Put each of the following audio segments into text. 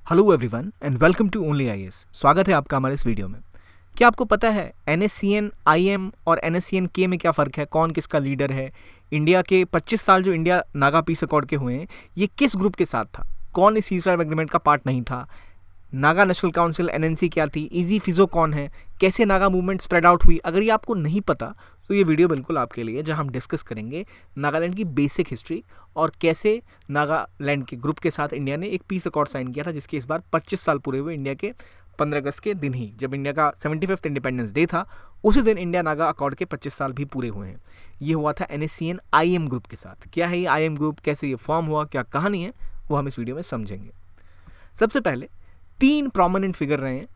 Hello everyone and welcome to only IAS. स्वागत है आपका हमारे इस वीडियो में। क्या आपको पता है NSCN IM और NSCN K में क्या फ़र्क है, कौन किसका लीडर है? इंडिया के 25 साल जो इंडिया नागा पीस अकॉर्ड के हुए हैं, ये किस ग्रुप के साथ था? कौन इस सीज़फायर एग्रीमेंट का पार्ट नहीं था? नागा नेशनल काउंसिल NNC क्या थी? इजी फिजो कौन है? कैसे नागा मूवमेंट स्प्रेड आउट हुई? अगर ये आपको नहीं पता तो ये वीडियो बिल्कुल आपके लिए, जहां हम डिस्कस करेंगे नागालैंड की बेसिक हिस्ट्री और कैसे नागालैंड के ग्रुप के साथ इंडिया ने एक पीस अकॉर्ड साइन किया था, जिसके इस बार 25 साल पूरे हुए इंडिया के 15 अगस्त के दिन ही, जब इंडिया का 75th इंडिपेंडेंस डे था। उसी दिन इंडिया नागा अकॉर्ड के 25 साल भी पूरे हुए हैं। ये हुआ था NSCN IM ग्रुप के साथ। क्या है ये IM ग्रुप, कैसे ये फॉर्म हुआ, क्या कहानी है, वो हम इस वीडियो में समझेंगे। सबसे पहले 3 प्रोमिनेंट फिगर रहे हैं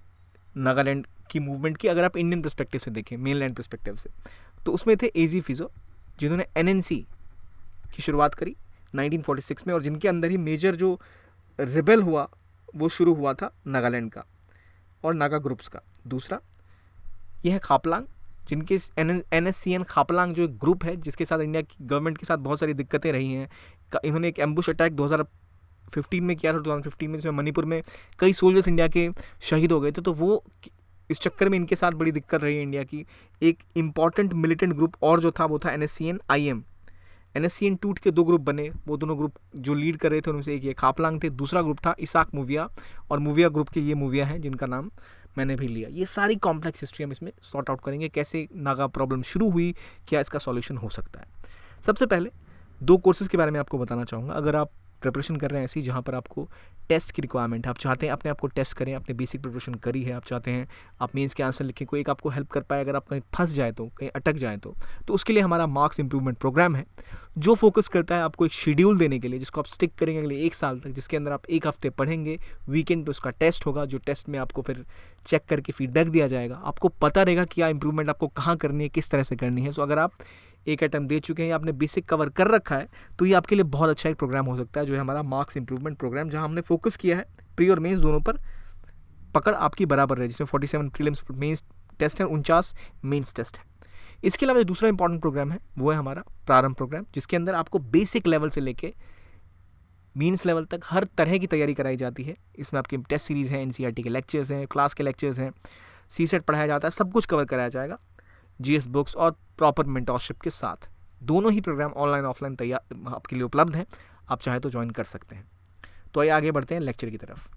नागालैंड की मूवमेंट की, अगर आप इंडियन पर्सपेक्टिव से देखें, मेन लैंड पर्सपेक्टिव से, तो उसमें थे एजी फिजो, जिन्होंने NNC की शुरुआत करी 1946 में, और जिनके अंदर ही मेजर जो रिबेल हुआ वो शुरू हुआ था नागालैंड का और नागा ग्रुप्स का। दूसरा ये है खापलांग, जिनके NSCN खापलांग जो एक ग्रुप है, जिसके साथ इंडिया की गवर्नमेंट के साथ बहुत सारी दिक्कतें रही हैं। इन्होंने एक एम्बुश अटैक 2015 में किया था, 2015 में, जिसमें मणिपुर में कई सोल्जर्स इंडिया के शहीद हो गए थे। तो वो इस चक्कर में इनके साथ बड़ी दिक्कत रही है इंडिया की। एक इम्पॉर्टेंट मिलिटेंट ग्रुप और जो था वो था NSCN IM। NSCN टूट के 2 ग्रुप बने। वो दोनों ग्रुप जो लीड कर रहे थे उनमें से एक ये खापलांग थे, दूसरा ग्रुप था इसाक मूविया, और मूविया ग्रुप के ये मूविया हैं जिनका नाम मैंने भी लिया। ये सारी कॉम्प्लेक्स हिस्ट्री हम इसमें सॉर्ट आउट करेंगे, कैसे नागा प्रॉब्लम शुरू हुई, क्या इसका सॉल्यूशन हो सकता है। सबसे पहले 2 कोर्सेज़ के बारे में आपको बताना चाहूँगा। अगर आप प्रिपरेशन कर रहे हैं ऐसी जहाँ पर आपको टेस्ट की रिक्वायरमेंट है, आप चाहते हैं अपने आप को टेस्ट करें, अपने बेसिक प्रिपरेशन करी है, आप चाहते हैं आप मेंस के आंसर लिखें, कोई एक आपको हेल्प कर पाए, अगर आप कहीं फंस जाए तो, कहीं अटक जाए तो उसके लिए हमारा मार्क्स इंप्रूवमेंट प्रोग्राम है, जो फोकस करता है आपको एक शेड्यूल देने के लिए, जिसको आप स्टिक करेंगे अगले 1 साल तक, जिसके अंदर आप 1 हफ्ते पढ़ेंगे, वीकेंड पे उसका टेस्ट होगा, जो टेस्ट में आपको फिर चेक करके फीडबैक दिया जाएगा। आपको पता रहेगा कि क्या इंप्रूवमेंट आपको कहाँ करनी है, किस तरह से करनी है। सो अगर आप एक अटेम्प्ट दे चुके हैं या आपने बेसिक कवर कर रखा है, तो ये आपके लिए बहुत अच्छा एक प्रोग्राम हो सकता है, जो है हमारा मार्क्स इंप्रूवमेंट प्रोग्राम, जहां हमने फोकस किया है प्री और मेंस दोनों पर। पकड़ आपकी बराबर है, जिसमें 47 प्रीलिम्स मेंस टेस्ट है, 49 मेंस टेस्ट है। इसके अलावा जो दूसरा इंपॉर्टेंट प्रोग्राम है वो है हमारा प्रारंभ प्रोग्राम, जिसके अंदर आपको बेसिक लेवल से लेके मीन्स लेवल तक हर तरह की तैयारी कराई जाती है। इसमें आपकी टेस्ट सीरीज़ है, NCERT के लेक्चर्स हैं, क्लास के लेक्चर्स हैं, CSET पढ़ाया जाता है, सब कुछ कवर कराया जाएगा GS बुक्स और प्रॉपर मेंटरशिप के साथ। दोनों ही प्रोग्राम ऑनलाइन ऑफलाइन तैयार आपके लिए उपलब्ध हैं, आप चाहे तो ज्वाइन कर सकते हैं। तो आइए आगे बढ़ते हैं लेक्चर की तरफ।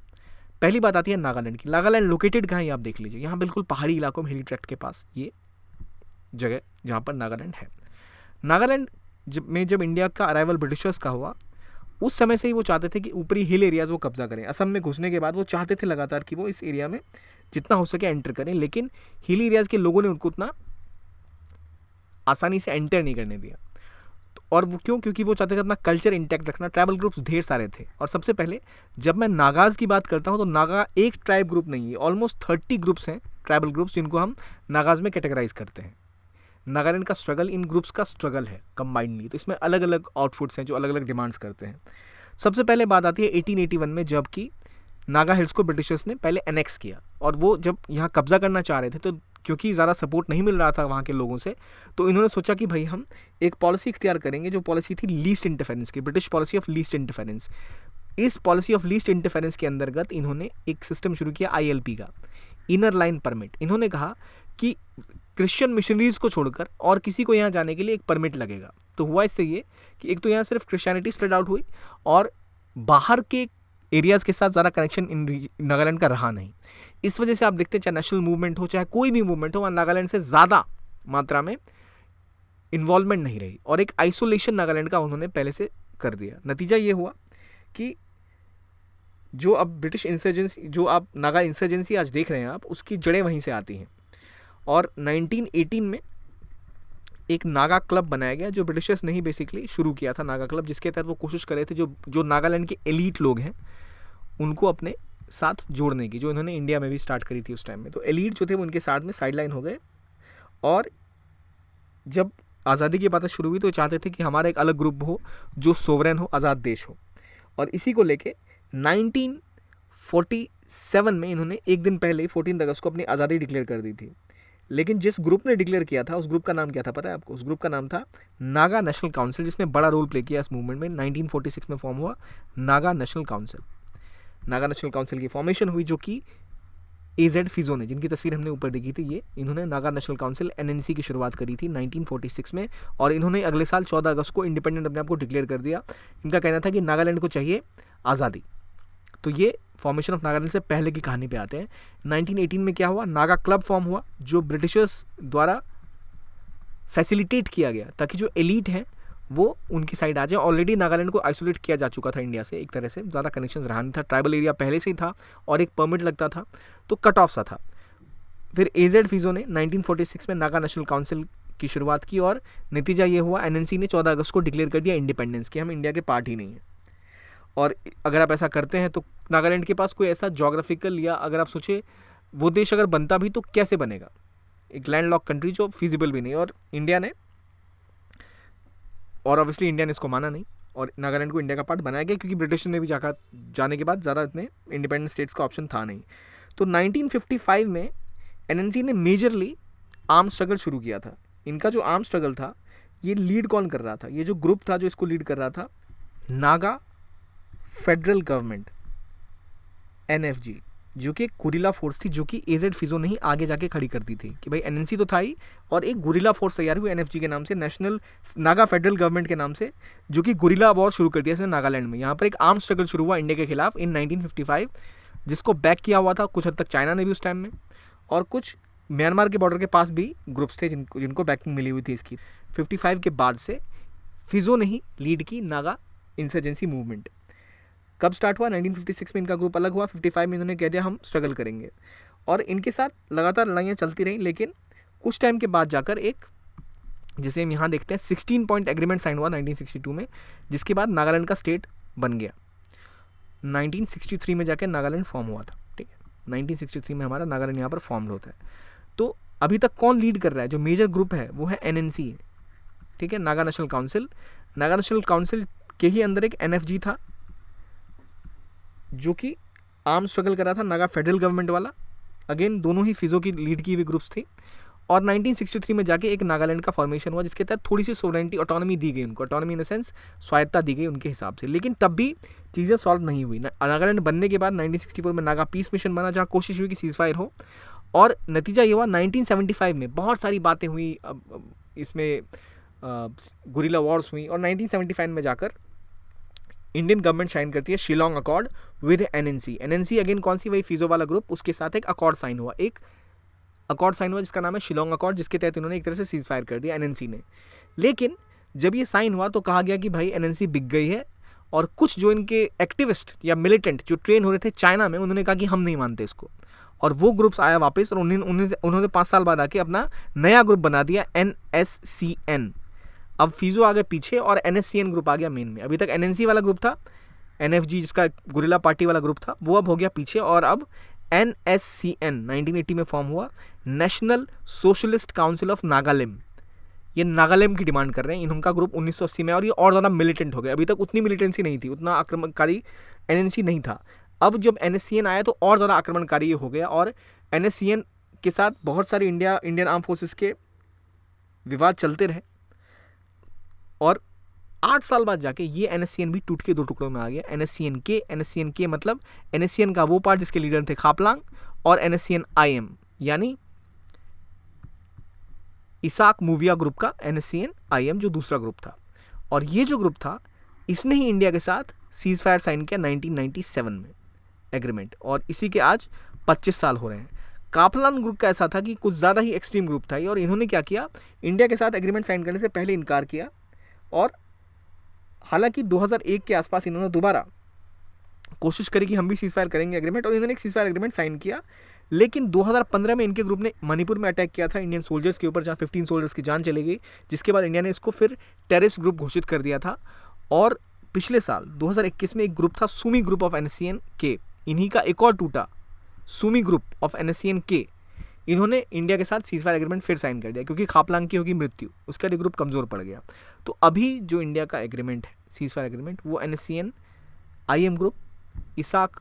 पहली बात आती है नागालैंड की। नागालैंड लोकेटेड कहाँ है आप देख लीजिए, यहाँ बिल्कुल पहाड़ी इलाकों में, हिली ट्रैक्ट के पास ये जगह जहाँ पर नागालैंड है। नागालैंड जब इंडिया का अराइवल ब्रिटिशर्स का हुआ, उस समय से ही वो चाहते थे कि ऊपरी हिल एरियाज़ वो कब्जा करें। असम में घुसने के बाद वो चाहते थे लगातार कि वो इस एरिया में जितना हो सके एंटर करें, लेकिन हिल एरियाज़ के लोगों ने उनको उतना आसानी से एंटर नहीं करने दिया। और वो क्यों? क्योंकि वो चाहते थे अपना कल्चर इंटैक्ट रखना। ट्राइबल ग्रुप्स ढेर सारे थे, और सबसे पहले जब मैं नागाज़ की बात करता हूँ तो नागा एक ट्राइब ग्रुप नहीं है, ऑलमोस्ट 30 ग्रुप्स हैं, ट्राइबल ग्रुप्स, जिनको हम नागाज़ में कैटेगराइज करते हैं। नागालैंड का स्ट्रगल इन ग्रुप्स का स्ट्रगल है कंबाइंडली, तो इसमें अलग अलग आउटपुट्स हैं जो अलग अलग डिमांड्स करते हैं। सबसे पहले बात आती है 1881 में, जब कि नागा हिल्स को ब्रिटिशर्स ने पहले एनेक्स किया, और वो जब यहाँ कब्जा करना चाह रहे थे, तो क्योंकि ज़्यादा सपोर्ट नहीं मिल रहा था वहाँ के लोगों से, तो इन्होंने सोचा कि भाई हम एक पॉलिसी इख्तियार करेंगे, जो पॉलिसी थी लीस्ट इंटरफेरेंस की, British policy of least interference. इस पॉलिसी ऑफ लीस्ट इंटरफेरेंस के अंतर्गत इन्होंने एक सिस्टम शुरू किया ILP का, इनर लाइन परमिट। इन्होंने कहा कि क्रिश्चियन मिशनरीज को छोड़कर और किसी को यहाँ जाने के लिए एक परमिट लगेगा। तो हुआ इससे ये कि एक तो यहाँ सिर्फ क्रिश्चियनिटी स्प्रेड आउट हुई, और बाहर के एरियाज़ के साथ ज़्यादा कनेक्शन इन नागालैंड का रहा नहीं। इस वजह से आप देखते हैं, चाहे नेशनल मूवमेंट हो, चाहे कोई भी मूवमेंट हो, वहाँ नागालैंड से ज़्यादा मात्रा में इन्वॉल्वमेंट नहीं रही, और एक आइसोलेशन नागालैंड का उन्होंने पहले से कर दिया। नतीजा ये हुआ कि जो अब ब्रिटिश इंसर्जेंसी, जो आप नागा इंसर्जेंसी आज देख रहे हैं आप, उसकी जड़ें वहीं से आती हैं। और 1918 में एक नागा क्लब बनाया गया, जो ब्रिटिशर्स ने ही बेसिकली शुरू किया था, नागा क्लब, जिसके तहत वो कोशिश कर रहे थे जो नागालैंड के एलीट लोग हैं उनको अपने साथ जोड़ने की, जो इन्होंने इंडिया में भी स्टार्ट करी थी उस टाइम में। तो एलीट जो थे वो उनके साथ में साइडलाइन हो गए, और जब आज़ादी की बातें शुरू हुई तो चाहते थे कि हमारा एक अलग ग्रुप हो जो सोवरेन हो, आज़ाद देश हो। और इसी को लेके 1947 में इन्होंने एक दिन पहले ही 14 अगस्त को अपनी आज़ादी डिक्लेयर कर दी थी। लेकिन जिस ग्रुप ने डिक्लेयर किया था, उस ग्रुप का नाम क्या था पता है आपको? उस ग्रुप का नाम था नागा नेशनल काउंसिल, जिसने बड़ा रोल प्ले किया इस मूवमेंट में। 1946 में फॉर्म हुआ Naga national council. Naga national council की फॉर्मेशन हुई, जो कि AZ फिजो ने, जिनकी तस्वीर हमने ऊपर देखी थी, ये इन्होंने नागा नेशनल काउंसिल NNC की शुरुआत करी थी 1946 में, और इन्होंने अगले साल 14 अगस्त को इंडिपेंडेंट अपने आप को डिक्लेयर कर दिया। इनका कहना था कि नागालैंड को चाहिए आज़ादी। तो ये फॉर्मेशन ऑफ नागालैंड से पहले की कहानी पे आते हैं। 1918 में क्या हुआ, नागा क्लब फॉर्म हुआ, जो ब्रिटिशर्स द्वारा फैसिलिटेट किया गया ताकि जो एलीट हैं वो उनकी साइड आ जाए। ऑलरेडी नागालैंड को आइसोलेट किया जा चुका था इंडिया से, एक तरह से ज़्यादा कनेक्शन रहा नहीं था, ट्राइबल एरिया पहले से ही था और एक परमिट लगता था, तो कट ऑफ सा था। फिर AZ फिजो ने 1946 में नागा नेशनल काउंसिल की शुरुआत की और नतीजा ये हुआ, NNC ने 14 अगस्त को डिक्लेयर कर दिया इंडिपेंडेंस कि हम इंडिया के पार्ट ही नहीं हैं। और अगर आप ऐसा करते हैं तो नागालैंड के पास कोई ऐसा जोग्राफिकल, या अगर आप सोचे वो देश अगर बनता भी तो कैसे बनेगा, एक लैंड लॉक कंट्री जो फिजिबल भी नहीं। और इंडिया ने, और ऑब्वियसली इंडिया ने इसको माना नहीं और नागालैंड को इंडिया का पार्ट बनाया गया, क्योंकि ब्रिटिश ने भी जाने के बाद ज़्यादा इतने इंडिपेंडेंट स्टेट्स का ऑप्शन था नहीं। तो 1955 में NNC ने मेजरली आर्म स्ट्रगल शुरू किया था। इनका जो आर्म स्ट्रगल था, ये लीड कौन कर रहा था, ये जो ग्रुप था जो इसको लीड कर रहा था, नागा फेडरल गवर्नमेंट NFG, जो कि एक गुरिल्ला फोर्स थी, जो कि AZ फिजो ने ही आगे जाके खड़ी कर दी थी कि भाई NNC तो था ही, और एक गुरिल्ला फोर्स तैयार हुई NFG के नाम से, नेशनल नागा फेडरल गवर्नमेंट के नाम से, जो कि गुरिल्ला वॉर शुरू कर दिया इसने नागालैंड में। यहाँ पर एक आर्म स्ट्रगल शुरू हुआ इंडिया के खिलाफ इन 1955, जिसको बैक किया हुआ था कुछ हद तक चाइना ने भी उस टाइम में, और कुछ म्यांमार के बॉर्डर के पास भी ग्रुप्स थे जिनको बैकिंग मिली हुई थी इसकी। 55 के बाद से फिजो ने ही लीड की नागा इंसर्जेंसी मूवमेंट। कब स्टार्ट हुआ, 1956 में इनका ग्रुप अलग हुआ, 55 में इन्होंने कह दिया हम स्ट्रगल करेंगे, और इनके साथ लगातार लड़ाइयाँ चलती रहीं। लेकिन कुछ टाइम के बाद जाकर एक, जैसे हम यहाँ देखते हैं, 16 पॉइंट एग्रीमेंट साइन हुआ 1962 में, जिसके बाद नागालैंड का स्टेट बन गया। 1963 में जाकर नागालैंड फॉर्म हुआ था, ठीक है, 1963 में हमारा नागालैंड यहाँ पर फॉर्म होता है। तो अभी तक कौन लीड कर रहा है, जो मेजर ग्रुप है वो है NNC, ठीक है, Naga national council. Naga national council के ही अंदर एक NFG था, जो कि आर्म स्ट्रगल कर रहा था, नागा फेडरल गवर्नमेंट वाला, अगेन दोनों ही फिजो की लीड की हुई ग्रुप्स थी। और 1963 में जाके एक नागालैंड का फॉर्मेशन हुआ, जिसके तहत थोड़ी सी सोवरेंटी, ऑटोनॉमी दी गई उनको, ऑटोनॉमी इन द सेंस स्वायत्ता दी गई उनके हिसाब से। लेकिन तब भी चीज़ें सॉल्व नहीं हुई। नागालैंड बनने के बाद 1964 में नागा पीस मिशन बना, जहाँ कोशिश हुई कि सीज फायर हो, और नतीजा ये हुआ 1975 में बहुत सारी बातें हुई, इसमें गुरिल्ला वॉर्स हुई, और 1975 में जाकर इंडियन गवर्नमेंट साइन करती है Shillong accord with NNC again कौन सी, वही फिजो वाला ग्रुप, उसके साथ एक अकॉर्ड साइन हुआ, जिसका नाम है शिलोंग अकॉर्ड, जिसके तहत उन्होंने एक तरह से सीज फायर कर दिया NNC ने। लेकिन जब ये साइन हुआ तो कहा गया कि भाई NNC बिक गई है, और कुछ जो इनके एक्टिविस्ट या मिलिटेंट जो ट्रेन हो रहे थे चाइना में, उन्होंने कहा कि हम नहीं मानते इसको, और वो ग्रुप्स आया वापस, और उन्होंने 5 साल बाद आके अपना नया ग्रुप बना दिया NSCN। अब फिजो आ गए पीछे और NSCN ग्रुप आ गया मेन में। अभी तक NNC वाला ग्रुप था, NFG जिसका गुरिल्ला पार्टी वाला ग्रुप था, वो अब हो गया पीछे, और अब NSCN 1980 में फॉर्म हुआ, national socialist council of Nagaland. ये नागालैंड की डिमांड कर रहे हैं। इनका ग्रुप 1980 में, और ये और ज़्यादा मिलिटेंट हो गया। अभी तक उतनी मिलिटेंसी नहीं थी, उतना आक्रमणकारी NNC नहीं था। अब जब NSCN आया तो और ज़्यादा आक्रमणकारी हो गया, और NSCN के साथ बहुत सारे इंडियन आर्म फोर्सेस के विवाद चलते रहे, और 8 साल बाद जाके ये NSCN भी टूट के 2 टुकड़ों में आ गया। NSCN के मतलब NSCN का वो पार्ट जिसके लीडर थे खापलांग, और NSCN IM यानी इसाक मूविया ग्रुप का NSCN IM जो दूसरा ग्रुप था। और ये जो ग्रुप था, इसने ही इंडिया के साथ सीज फायर साइन किया 1997 में एग्रीमेंट, और इसी के आज 25 साल हो रहे हैं। कापलान ग्रुप का ऐसा था कि कुछ ज़्यादा ही एक्सट्रीम ग्रुप था ये, और इन्होंने क्या किया, इंडिया के साथ एग्रीमेंट साइन करने से पहले इनकार किया, और हालांकि 2001 के आसपास इन्होंने दोबारा कोशिश करी कि हम भी सीज फायर करेंगे एग्रीमेंट, और इन्होंने एक सीज फायर एग्रीमेंट साइन किया। लेकिन 2015 में इनके ग्रुप ने मणिपुर में अटैक किया था इंडियन सोल्जर्स के ऊपर, जहाँ 15 सोल्जर्स की जान चली गई, जिसके बाद इंडिया ने इसको फिर टेररिस्ट ग्रुप घोषित कर दिया था। और पिछले साल 2021 में एक ग्रुप था सुमी ग्रुप ऑफ NSCN के, इन्हीं का एक और टूटा सुमी ग्रुप ऑफ NSCN के, इन्होंने इंडिया के साथ सीज फायर एग्रीमेंट फिर साइन कर दिया, क्योंकि खापलांग की होगी मृत्यु, उसका ग्रुप कमज़ोर पड़ गया। तो अभी जो इंडिया का एग्रीमेंट है सीज फायर एग्रीमेंट, वो NSCN IM ग्रुप इसाक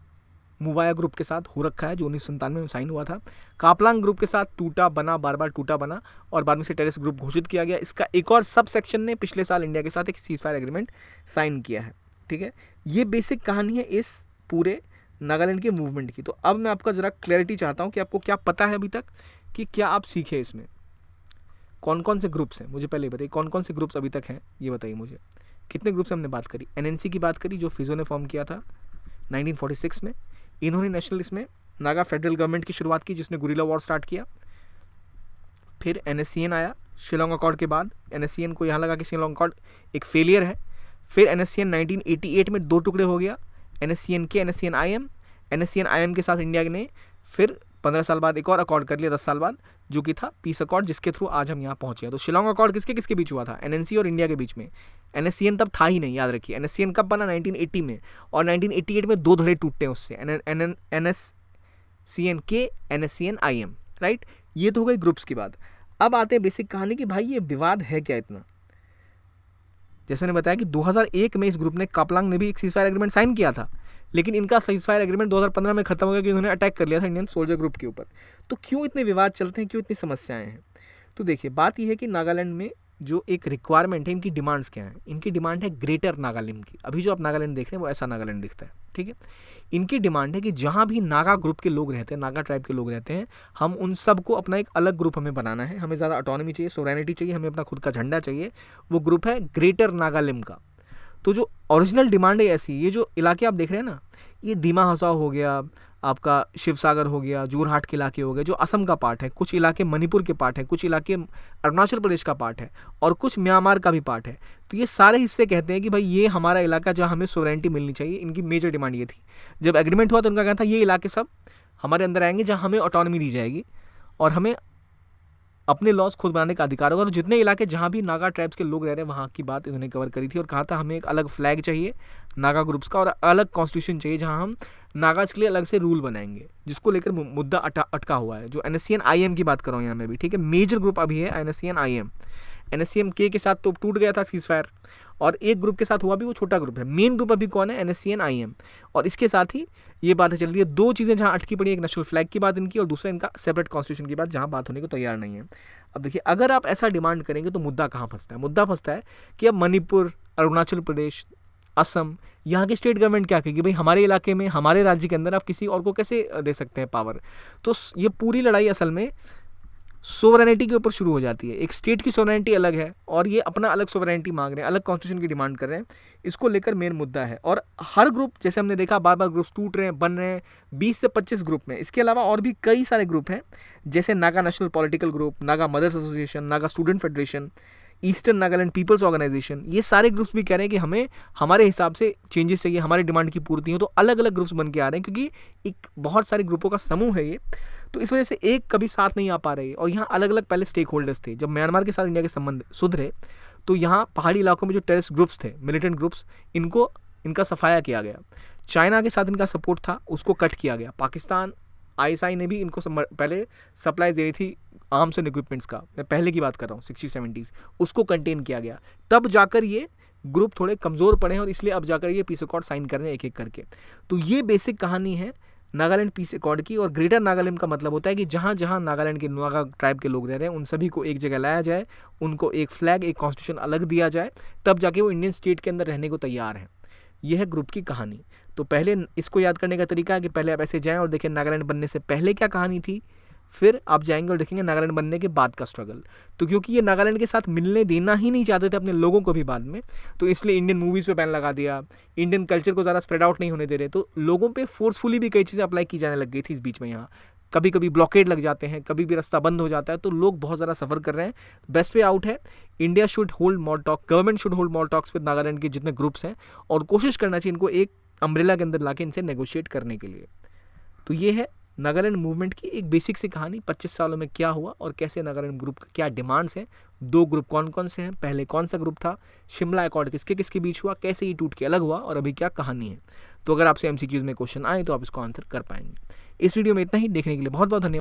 मुवाया ग्रुप के साथ हो रखा है, जो 1997 में साइन हुआ था। कापलांग ग्रुप के साथ टूटा बना, बार बार टूटा बना, और बाद में से टेररिस्ट ग्रुप घोषित किया गया। इसका एक और सब सेक्शन ने पिछले साल इंडिया के साथ एक सीज फायर एग्रीमेंट साइन किया है। ठीक है, ये बेसिक कहानी है इस पूरे नागालैंड के मूवमेंट की। तो अब मैं आपका ज़रा क्लैरिटी चाहता हूँ कि आपको क्या पता है अभी तक, कि क्या आप सीखे इसमें, कौन कौन से ग्रुप्स हैं। मुझे पहले बताइए कौन कौन से ग्रुप्स अभी तक हैं, ये बताइए मुझे। कितने ग्रुप्स हमने बात करी? एनएनसी की बात करी जो फिजो ने फॉर्म किया था 1946 में। इन्होंने नेशनल इसमें नागा फेडरल गवर्नमेंट की शुरुआत की जिसने गुरिल्ला वॉर स्टार्ट किया। फिर एनएससीएन आया शिलोंग अकॉर्ड के बाद। एनएससीएन को यहाँ लगा कि शिलोंग अकॉर्ड एक फेलियर है। फिर एनएससीएन 1988 में 2 टुकड़े हो गया, एनएससीएन के, एनएससीएन आईएम। एनएससीएन आईएम के साथ इंडिया ने फिर 15 साल बाद एक और अकॉर्ड कर लिया, 10 साल बाद, जो कि था पीस अकॉर्ड, जिसके थ्रू आज हम यहाँ पहुँचे हैं। तो शिलोंग अकॉर्ड किसके किसके बीच हुआ था? एनएनसी और इंडिया के बीच में। एनएससीएन तब था ही नहीं, याद रखिए। एनएससीएन कब बना? 1980 में, और 1988 में 2 धड़े टूटते हैं उससे, एनएससीएन के, एनएससीएन आईएम, राइट। ये तो हो गई ग्रुप्स की बात। अब आते हैं बेसिक कहानी कि भाई ये विवाद है क्या इतना। जैसे मैंने बताया कि 2001 में इस ग्रुप ने, कापलांग ने भी एक सीजफायर एग्रीमेंट साइन किया था, लेकिन इनका सीजफायर एग्रीमेंट 2015 में खत्म हो गया कि उन्होंने अटैक कर लिया था इंडियन सोल्जर ग्रुप के ऊपर। तो क्यों इतने विवाद चलते हैं, क्यों इतनी समस्याएं हैं? तो देखिए, बात यह है कि नागालैंड में जो एक रिक्वायरमेंट है, इनकी डिमांड्स क्या हैं? इनकी डिमांड है ग्रेटर नागालैंड की। अभी जो आप नागालैंड देख रहे हैं वो ऐसा नागालैंड दिखता है, ठीक है। इनकी डिमांड है कि जहाँ भी नागा ग्रुप के लोग रहते हैं, नागा ट्राइब के लोग रहते हैं, हम उन सबको अपना एक अलग ग्रुप हमें बनाना है। हमें ज़्यादा ऑटोनॉमी चाहिए, सोवरेनिटी चाहिए, हमें अपना खुद का झंडा चाहिए। वो ग्रुप है ग्रेटर नागालैंड का। तो जो ओरिजिनल डिमांड है ऐसी, ये जो इलाके आप देख रहे हैं ना, ये दीमा हसाओ हो गया, आपका शिवसागर हो गया, जोरहाट के इलाके हो गए जो असम का पार्ट है, कुछ इलाके मणिपुर के पार्ट है, कुछ इलाके अरुणाचल प्रदेश का पार्ट है, और कुछ म्यांमार का भी पार्ट है। तो ये सारे हिस्से कहते हैं कि भाई ये हमारा इलाका जहाँ हमें सोवरेनिटी मिलनी चाहिए। इनकी मेजर डिमांड ये थी। जब एग्रीमेंट हुआ तो उनका कहना था ये इलाके सब हमारे अंदर आएंगे जहाँ हमें ऑटोनॉमी दी जाएगी और हमें अपने लॉज खुद बनाने का अधिकार होगा। तो जितने इलाके जहाँ भी नागा ट्राइब्स के लोग रह रहे हैं वहाँ की बात इन्होंने कवर करी थी और कहा था हमें एक अलग फ्लैग चाहिए नागा ग्रुप्स का और अलग कॉन्स्टिट्यूशन चाहिए जहाँ हम नागाज के लिए अलग से रूल बनाएंगे, जिसको लेकर मुद्दा अटका हुआ है। जो एनएससीएन आईएम की बात कर रहा हूँ यहाँ में भी, ठीक है। मेजर ग्रुप अभी है एनएससीएन आईएम। एनएससीएन के साथ तो टूट गया था सीजफायर, और एक ग्रुप के साथ हुआ भी, वो छोटा ग्रुप है। मेन ग्रुप अभी कौन है? NSCN IM. और इसके साथ ही ये बातें चल रही है, 2 चीज़ें जहाँ अटकी पड़ी है, एक नेशनल फ्लैग की बात इनकी और दूसरा इनका सेपरेट कॉन्स्टिट्यूशन की बात, जहाँ बात होने को तैयार नहीं है। अब देखिए, अगर आप ऐसा डिमांड करेंगे तो मुद्दा कहाँ फंसता है? मुद्दा फंसता है कि अब मणिपुर, अरुणाचल प्रदेश, असम, यहाँ की स्टेट गवर्नमेंट क्या कहेगी? भाई हमारे इलाके में, हमारे राज्य के अंदर आप किसी और को कैसे दे सकते हैं पावर? तो ये पूरी लड़ाई असल में सोवरेनिटी के ऊपर शुरू हो जाती है। एक स्टेट की सोवरेनिटी अलग है और ये अपना अलग सोवरेनिटी मांग रहे हैं, अलग कॉन्स्टिट्यूशन की डिमांड कर रहे हैं। इसको लेकर मेन मुद्दा है। और हर ग्रुप, जैसे हमने देखा, बार बार ग्रुप्स टूट रहे हैं, बन रहे हैं, 20 से 25 ग्रुप में। इसके अलावा और भी कई सारे ग्रुप हैं, जैसे Naga national political group, Naga mothers association, Naga student federation, eastern Nagaland people's organisation. ये सारे ग्रुप्स भी कह रहे हैं कि हमें हमारे हिसाब से चेंजेस चाहिए, हमारी डिमांड की पूर्ति हो। तो अलग अलग ग्रुप्स बन के आ रहे हैं, क्योंकि एक बहुत सारे ग्रुपों का समूह है ये। तो इस वजह से एक कभी साथ नहीं आ पा रही। और यहाँ अलग अलग पहले स्टेक होल्डर्स थे। जब म्यांमार के साथ इंडिया के संबंध सुधरे तो यहाँ पहाड़ी इलाकों में जो टेररिस्ट ग्रुप्स थे, मिलिटेंट ग्रुप्स, इनका सफाया किया गया। चाइना के साथ इनका सपोर्ट था, उसको कट किया गया। पाकिस्तान, आईएसआई ने भी इनको पहले सप्लाई दे रही थी आर्म्स एंड इक्विपमेंट्स का, मैं पहले की बात कर रहा हूँ 60-70s, उसको कंटेन किया गया। तब जाकर ये ग्रुप थोड़े कमज़ोर पड़े हैं और इसलिए अब जाकर ये पीस अकॉर्ड साइन कर रहे हैं एक एक करके। तो ये बेसिक कहानी है नागालैंड पीस अकॉर्ड की। और ग्रेटर नागालैंड का मतलब होता है कि जहाँ जहाँ नागालैंड के नागा ट्राइब के लोग रह रहे हैं उन सभी को एक जगह लाया जाए, उनको एक फ्लैग, एक कॉन्स्टिट्यूशन अलग दिया जाए, तब जाके वो इंडियन स्टेट के अंदर रहने को तैयार हैं। यह है ग्रुप की कहानी। तो पहले इसको याद करने का तरीका है कि पहले आप ऐसे जाएं और देखें नागालैंड बनने से पहले क्या कहानी थी, फिर आप जाएंगे और देखेंगे नागालैंड बनने के बाद का स्ट्रगल। तो क्योंकि ये नागालैंड के साथ मिलने देना ही नहीं चाहते थे अपने लोगों को भी बाद में, तो इसलिए इंडियन मूवीज़ पे बैन लगा दिया, इंडियन कल्चर को ज़्यादा स्प्रेड आउट नहीं होने दे रहे। तो लोगों पे फोर्सफुली भी कई चीज़ें अप्लाई की जाने लग गई थी इस बीच में। यहाँ कभी कभी ब्लॉकेड लग जाते हैं, कभी भी रास्ता बंद हो जाता है, तो लोग बहुत ज़्यादा सफ़र कर रहे हैं। बेस्ट वे आउट है, India should hold more talk, government should hold more talks with Nagaland के जितने ग्रुप्स हैं, और कोशिश करना चाहिए इनको एक अम्ब्रेला के अंदर लाके इनसे नेगोशिएट करने के लिए। तो ये है नागालैंड मूवमेंट की एक बेसिक सी कहानी। 25 सालों में क्या हुआ और कैसे नागालैंड ग्रुप का क्या डिमांड्स हैं, 2 ग्रुप कौन कौन से हैं, पहले कौन सा ग्रुप था, शिमला अकॉर्ड किसके किसके बीच हुआ, कैसे ये टूट के अलग हुआ, और अभी क्या कहानी है। तो अगर आपसे एमसीक्यूज में क्वेश्चन आए तो आप इसको आंसर कर पाएंगे। इस वीडियो में इतना ही। देखने के लिए बहुत बहुत धन्यवाद।